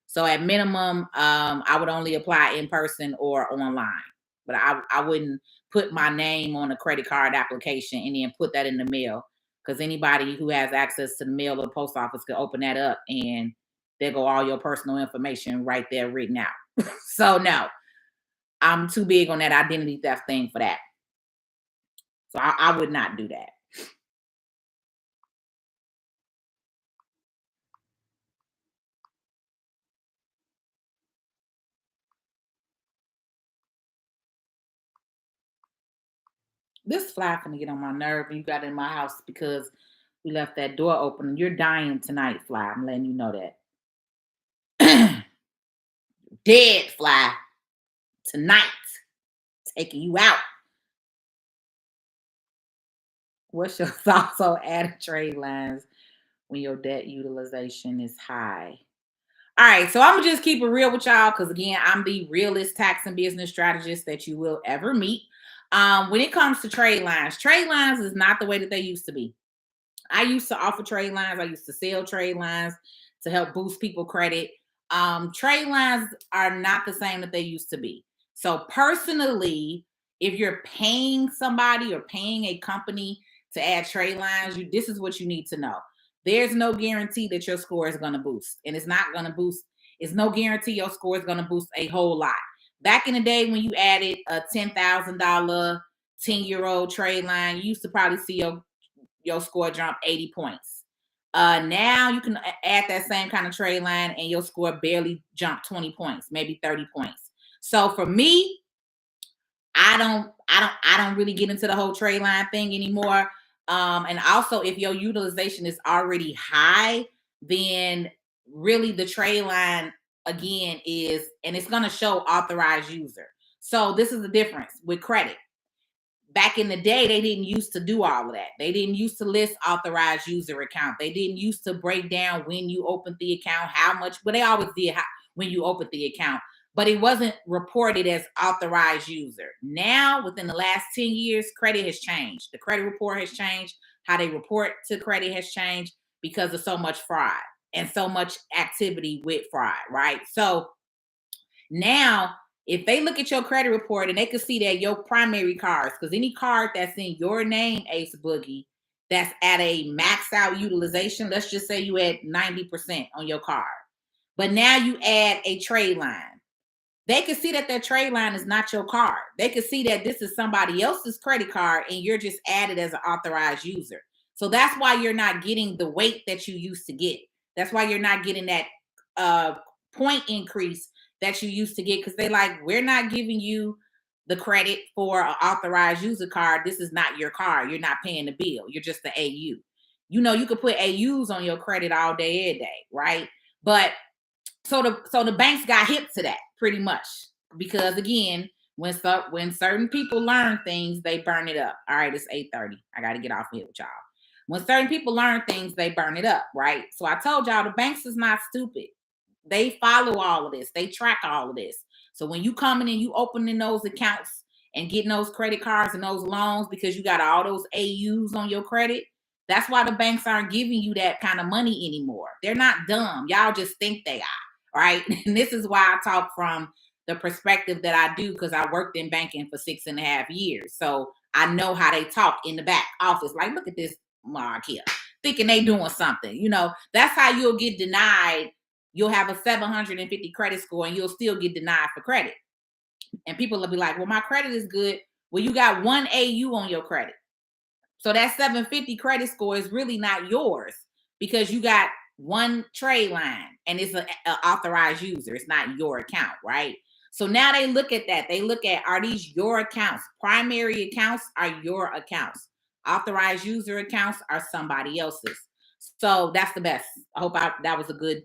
S1: So at minimum, I would only apply in person or online. But I wouldn't put my name on a credit card application and then put that in the mail, because anybody who has access to the mail or the post office could open that up and there go all your personal information right there written out. So no, I'm too big on that identity theft thing for that. So I would not do that. This fly finna get on my nerve. You got it in my house because we left that door open. You're dying tonight, fly. I'm letting you know that. Dead fly tonight. Taking you out. What's your thoughts on adding trade lines when your debt utilization is high? All right, so I'm gonna just keep it real with y'all, because again, I'm the realest tax and business strategist that you will ever meet. When it comes to trade lines is not the way that they used to be. I used to offer trade lines. I used to sell trade lines to help boost people credit. Trade lines are not the same that they used to be. So personally, if you're paying somebody or paying a company to add trade lines, this is what you need to know. There's no guarantee that your score is going to boost, and it's not going to boost. It's no guarantee your score is going to boost a whole lot. Back in the day when you added a $10,000 10-year-old trade line, you used to probably see your score jump 80 points. Now you can add that same kind of trade line and your score barely jump 20 points, maybe 30 points. So for me, I don't really get into the whole trade line thing anymore. And also, if your utilization is already high, then really the trade line again is, and it's going to show authorized user. So this is the difference with credit. Back in the day, they didn't used to do all of that. They didn't used to list authorized user account. They didn't used to break down when you opened the account, how much, but they always did when you opened the account. But it wasn't reported as authorized user. Now, within the last 10 years, credit has changed. The credit report has changed. How they report to credit has changed because of so much fraud and so much activity with fraud, right? So now, if they look at your credit report and they can see that your primary cards, because any card that's in your name, Ace Boogie, that's at a max out utilization, let's just say you had 90% on your card, but now you add a trade line. They can see that trade line is not your card. They can see that this is somebody else's credit card and you're just added as an authorized user. So that's why you're not getting the weight that you used to get. That's why you're not getting that point increase that you used to get, because they like, we're not giving you the credit for an authorized user card, this is not your card. You're not paying the bill. You're just the AU. You could put AUs on your credit all day, every day, right? But so the banks got hip to that pretty much because again, when certain people learn things, they burn it up. All right, it's 8:30. I got to get off here with y'all. When certain people learn things, they burn it up, right? So I told y'all the banks is not stupid. They follow all of this. They track all of this. So when you coming in, you opening those accounts and getting those credit cards and those loans because you got all those AUs on your credit. That's why the banks aren't giving you that kind of money anymore. They're not dumb. Y'all just think they are, right? And this is why I talk from the perspective that I do because I worked in banking for 6.5 years. So I know how they talk in the back office. Like, look at this mark here, thinking they doing something. That's how you'll get denied. You'll have a 750 credit score and you'll still get denied for credit. And people will be like, well, my credit is good. Well, you got one AU on your credit. So that 750 credit score is really not yours because you got one trade line and it's an authorized user. It's not your account, right? So now they look at that. They look at, are these your accounts? Primary accounts are your accounts. Authorized user accounts are somebody else's. So that's the best. I hope that was a good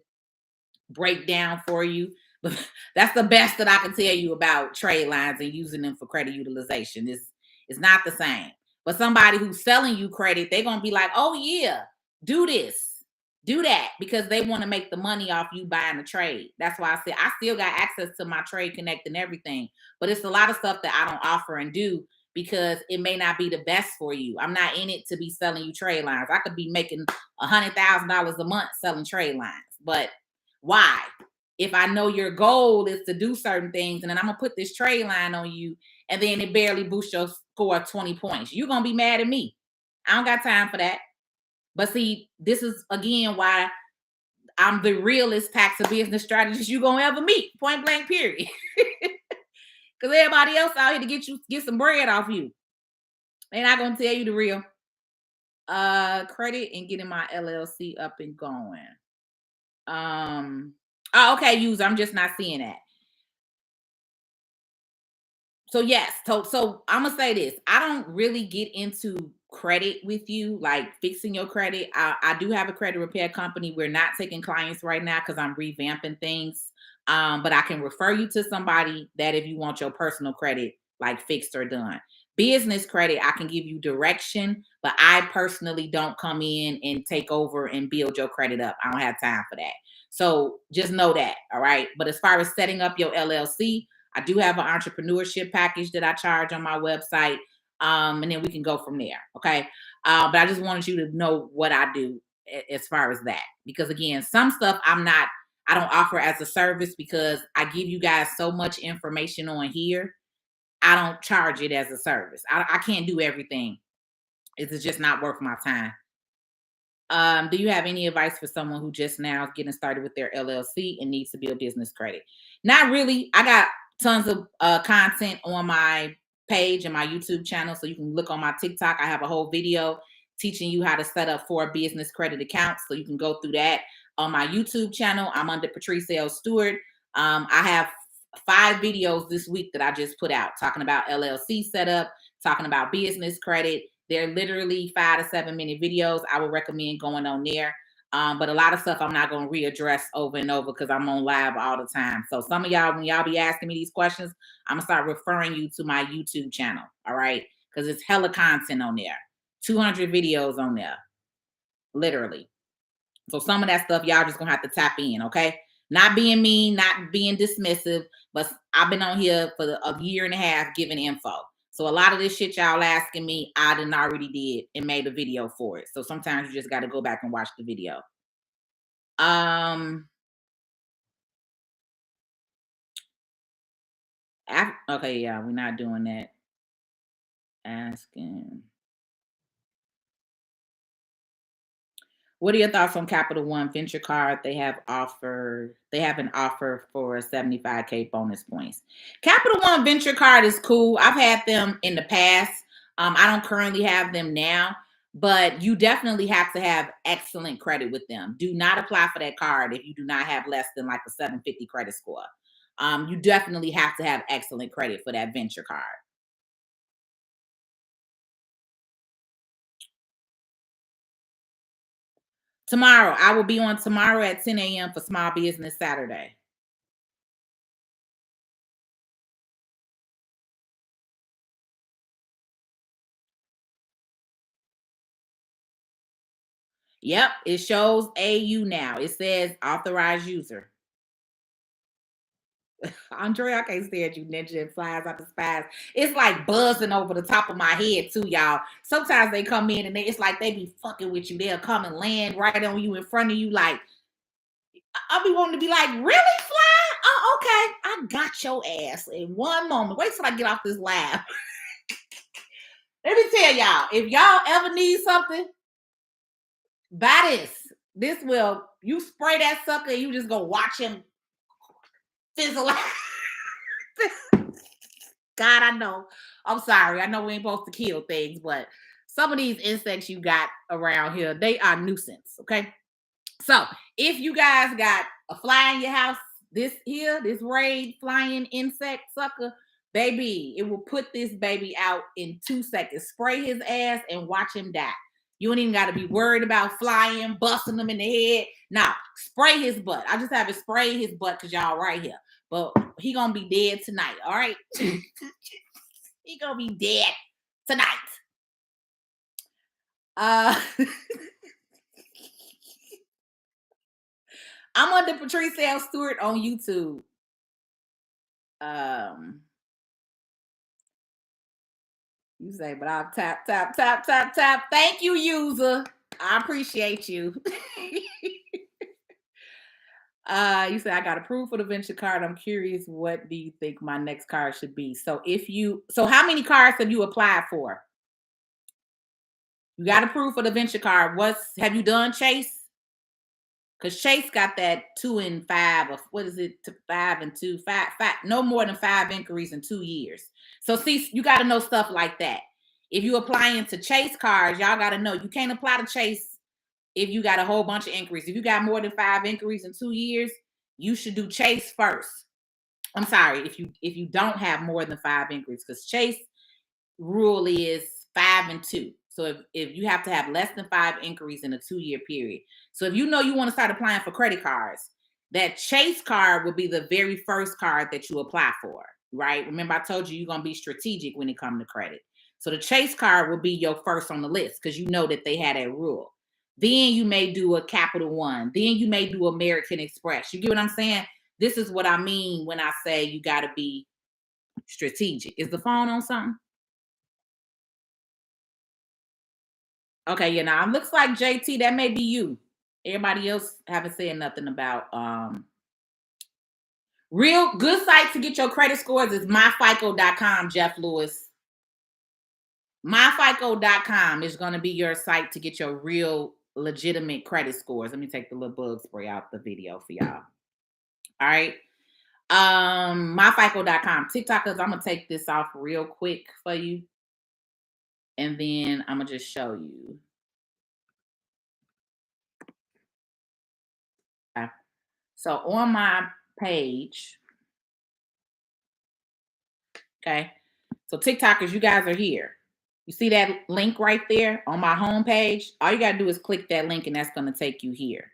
S1: breakdown for you. But that's the best that I can tell you about trade lines and using them for credit utilization. It's not the same. But somebody who's selling you credit, they're gonna be like, oh yeah, do this, do that, because they want to make the money off you buying a trade. That's why I said I still got access to my Trade Connect and everything, but it's a lot of stuff that I don't offer and do because it may not be the best for you. I'm not in it to be selling you trade lines. I could be making $100,000 a month selling trade lines, but why? If I know your goal is to do certain things, and then I'm gonna put this trade line on you, and then it barely boosts your score 20 points, you're gonna be mad at me. I don't got time for that. But see, this is again why I'm the realest tax and business strategist you gonna ever meet. Point blank, period. Because everybody else out here to get some bread off you. They're not gonna tell you the real. Credit and getting my LLC up and going. Oh, okay, user. I'm just not seeing that. So yes, so I'm gonna say this. I don't really get into credit with you, like fixing your credit. I do have a credit repair company. We're not taking clients right now because I'm revamping things. But I can refer you to somebody that if you want your personal credit like fixed or done. Business credit, I can give you direction, but I personally don't come in and take over and build your credit up. I don't have time for that. So just know that, all right? But as far as setting up your LLC, I do have an entrepreneurship package that I charge on my website. And then we can go from there. Okay. But I just wanted you to know what I do as far as that. Because again, some stuff I don't offer as a service because I give you guys so much information on here. I don't charge it as a service. I can't do everything. It's just not worth my time. Do you have any advice for someone who just now is getting started with their LLC and needs to build business credit? Not really. I got tons of content on my page and my YouTube channel. So you can look on my TikTok. I have a whole video teaching you how to set up 4 business credit accounts. So you can go through that. On my YouTube channel, I'm under Patrice L. Stewart. I have 5 videos this week that I just put out talking about LLC setup, talking about business credit. They're literally 5 to 7 minute videos. I would recommend going on there. But a lot of stuff I'm not going to readdress over and over because I'm on live all the time. So some of y'all, when y'all be asking me these questions, I'm going to start referring you to my YouTube channel. All right. Because it's hella content on there. 200 videos on there. Literally. So some of that stuff, y'all just going to have to tap in. Okay. Not being mean, not being dismissive, but I've been on here for a year and a half giving info. So a lot of this shit y'all asking me, I done already did and made a video for it. So sometimes you just got to go back and watch the video. Okay, yeah, we're not doing that. Asking. What are your thoughts on Capital One Venture Card? They have an offer for 75K bonus points. Capital One Venture Card is cool. I've had them in the past. I don't currently have them now, but you definitely have to have excellent credit with them. Do not apply for that card if you do not have less than like a 750 credit score. you definitely have to have excellent credit for that venture card. Tomorrow, I will be on tomorrow at 10 a.m. for Small Business Saturday. Yep, it shows AU now. It says authorized user. Andre, I can't stand you, ninja and flies out the skies. It's like buzzing over the top of my head too, y'all. Sometimes they come in and it's like they be fucking with you. They'll come and land right on you in front of you. Like, I'll be wanting to be like, really, fly? Oh, okay. I got your ass in one moment. Wait till I get off this live. Let me tell y'all, if y'all ever need something, buy this. This will, you spray that sucker and you just go watch him fizzle out. God, I know. I'm sorry. I know we ain't supposed to kill things, but some of these insects you got around here, they are nuisance. Okay. So if you guys got a fly in your house, this raid flying insect sucker, baby, it will put this baby out in 2 seconds. Spray his ass and watch him die. You don't even got to be worried about flying, busting them in the head. Nah, spray his butt. I just have to spray his butt because y'all right here. But he gonna be dead tonight. All right. He gonna be dead tonight. I'm under Patrice L. Stewart on YouTube. You say, but I'll tap. Thank you, user. I appreciate you. You say I got approved for the venture card. I'm curious, what do you think my next card should be? So how many cards have you applied for? You got approved for the venture card. Have you done Chase? Because Chase got that 2 and 5, or what is it, to 5 and 2, 5, no more than 5 inquiries in 2 years. So see, you got to know stuff like that. If you applying to Chase cards, y'all got to know you can't apply to Chase if you got a whole bunch of inquiries. If you got more than 5 inquiries in 2 years, you should do Chase first. I'm sorry, if you don't have more than 5 inquiries, because Chase rule is 5 and 2. So if you have to have less than 5 inquiries in a 2-year period. So if you know you want to start applying for credit cards, that Chase card will be the very first card that you apply for, right? Remember, I told you you're going to be strategic when it comes to credit. So the Chase card will be your first on the list because you know that they had that rule. Then you may do a Capital One. Then you may do American Express. You get what I'm saying? This is what I mean when I say you got to be strategic. Is the phone on something? Okay, yeah, now it looks like JT, that may be you. Everybody else haven't said nothing about real good site to get your credit scores is myfico.com, Jeff Lewis. Myfico.com is going to be your site to get your real legitimate credit scores. Let me take the little bug spray out the video for y'all. All right. Myfico.com. TikTokers, I'm gonna take this off real quick for you. And then I'm gonna just show you. Okay. So on my page, okay. So TikTokers, you guys are here. You see that link right there on my homepage? All you gotta do is click that link and that's gonna take you here.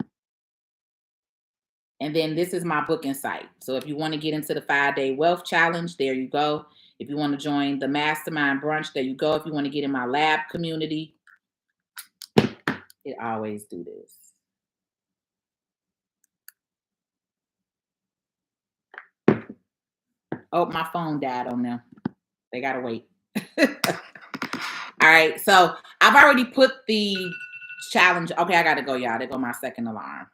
S1: And then this is my booking site. So if you want to get into the 5-day wealth challenge, there you go. If you want to join the mastermind brunch, there you go. If you want to get in my lab community, it always do this. Oh, my phone died on them. They gotta wait. All right, so I've already put the challenge. Okay, I gotta go, y'all. There go my second alarm.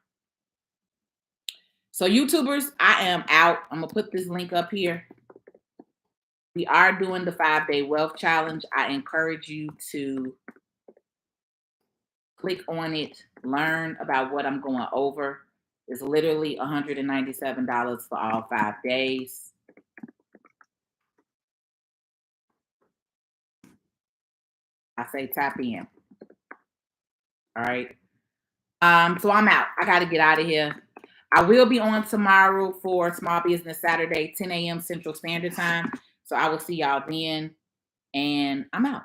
S1: So YouTubers, I am out. I'm gonna put this link up here. We are doing the 5-day wealth challenge. I encourage you to click on it, learn about what I'm going over. It's literally $197 for all 5 days. I say tap in. All right. So I'm out. I got to get out of here. I will be on tomorrow for Small Business Saturday, 10 a.m. Central Standard Time. So I will see y'all then. And I'm out.